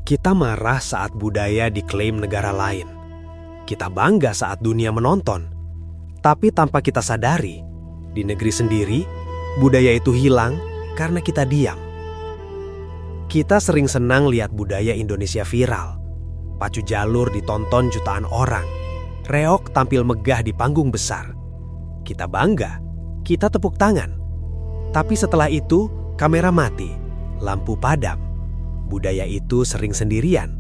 Kita marah saat budaya diklaim negara lain. Kita bangga saat dunia menonton. Tapi tanpa kita sadari, di negeri sendiri, budaya itu hilang karena kita diam. Kita sering senang lihat budaya Indonesia viral. Pacu jalur ditonton jutaan orang. Reok tampil megah di panggung besar. Kita bangga, kita tepuk tangan. Tapi setelah itu, kamera mati, lampu padam. Budaya itu sering sendirian,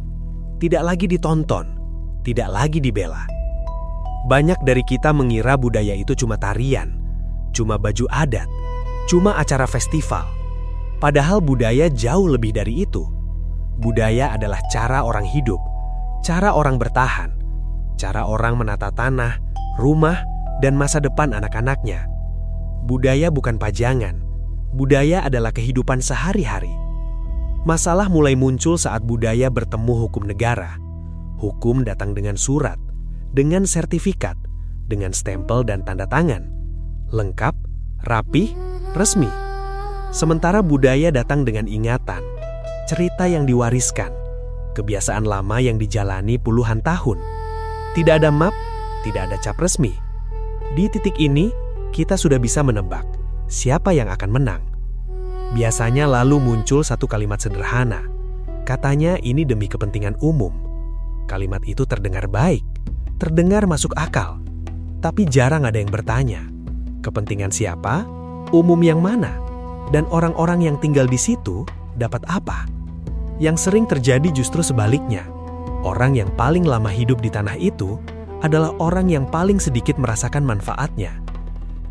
tidak lagi ditonton, tidak lagi dibela. Banyak dari kita mengira budaya itu cuma tarian, cuma baju adat, cuma acara festival. Padahal budaya jauh lebih dari itu. Budaya adalah cara orang hidup, cara orang bertahan, cara orang menata tanah, rumah, dan masa depan anak-anaknya. Budaya bukan pajangan, budaya adalah kehidupan sehari-hari. Masalah mulai muncul saat budaya bertemu hukum negara. Hukum datang dengan surat, dengan sertifikat, dengan stempel dan tanda tangan. Lengkap, rapih, resmi. Sementara budaya datang dengan ingatan, cerita yang diwariskan, kebiasaan lama yang dijalani puluhan tahun. Tidak ada map, tidak ada cap resmi. Di titik ini, kita sudah bisa menebak siapa yang akan menang. Biasanya lalu muncul satu kalimat sederhana. Katanya ini demi kepentingan umum. Kalimat itu terdengar baik, terdengar masuk akal. Tapi jarang ada yang bertanya, kepentingan siapa? Umum yang mana? Dan orang-orang yang tinggal di situ dapat apa? Yang sering terjadi justru sebaliknya. Orang yang paling lama hidup di tanah itu adalah orang yang paling sedikit merasakan manfaatnya.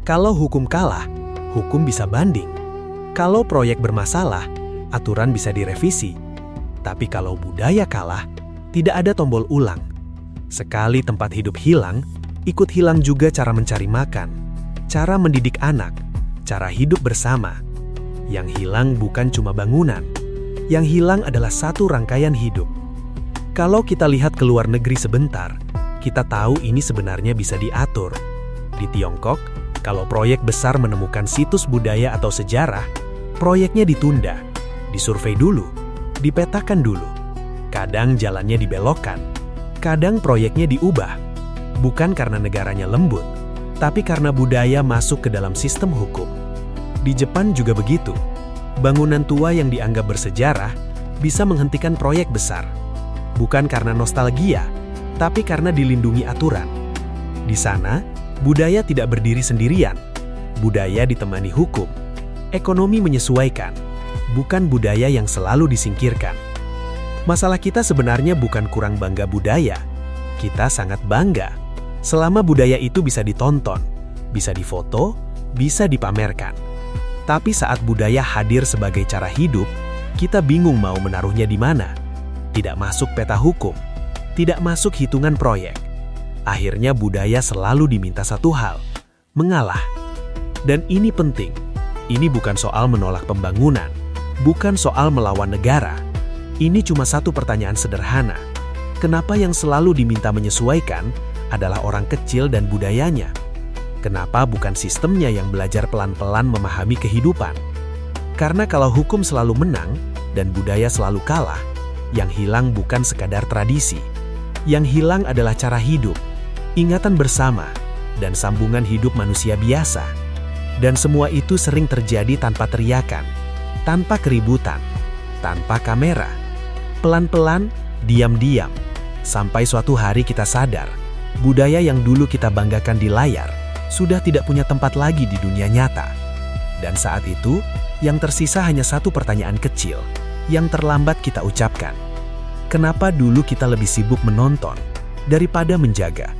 Kalau hukum kalah, hukum bisa banding. Kalau proyek bermasalah, aturan bisa direvisi. Tapi kalau budaya kalah, tidak ada tombol ulang. Sekali tempat hidup hilang, ikut hilang juga cara mencari makan, cara mendidik anak, cara hidup bersama. Yang hilang bukan cuma bangunan. Yang hilang adalah satu rangkaian hidup. Kalau kita lihat ke luar negeri sebentar, kita tahu ini sebenarnya bisa diatur. Di Tiongkok, kalau proyek besar menemukan situs budaya atau sejarah, proyeknya ditunda, disurvei dulu, dipetakan dulu. Kadang jalannya dibelokkan, kadang proyeknya diubah. Bukan karena negaranya lembut, tapi karena budaya masuk ke dalam sistem hukum. Di Jepang juga begitu. Bangunan tua yang dianggap bersejarah bisa menghentikan proyek besar. Bukan karena nostalgia, tapi karena dilindungi aturan. Di sana, budaya tidak berdiri sendirian. Budaya ditemani hukum. Ekonomi menyesuaikan, bukan budaya yang selalu disingkirkan. Masalah kita sebenarnya bukan kurang bangga budaya. Kita sangat bangga selama budaya itu bisa ditonton, bisa difoto, bisa dipamerkan. Tapi saat budaya hadir sebagai cara hidup, kita bingung mau menaruhnya di mana. Tidak masuk peta hukum, tidak masuk hitungan proyek. Akhirnya budaya selalu diminta satu hal, mengalah. Dan ini penting. Ini bukan soal menolak pembangunan, bukan soal melawan negara. Ini cuma satu pertanyaan sederhana. Kenapa yang selalu diminta menyesuaikan adalah orang kecil dan budayanya? Kenapa bukan sistemnya yang belajar pelan-pelan memahami kehidupan? Karena kalau hukum selalu menang dan budaya selalu kalah, yang hilang bukan sekadar tradisi. Yang hilang adalah cara hidup, ingatan bersama, dan sambungan hidup manusia biasa. Dan semua itu sering terjadi tanpa teriakan, tanpa keributan, tanpa kamera. Pelan-pelan, diam-diam, sampai suatu hari kita sadar, budaya yang dulu kita banggakan di layar, sudah tidak punya tempat lagi di dunia nyata. Dan saat itu, yang tersisa hanya satu pertanyaan kecil, yang terlambat kita ucapkan. Kenapa dulu kita lebih sibuk menonton, daripada menjaga?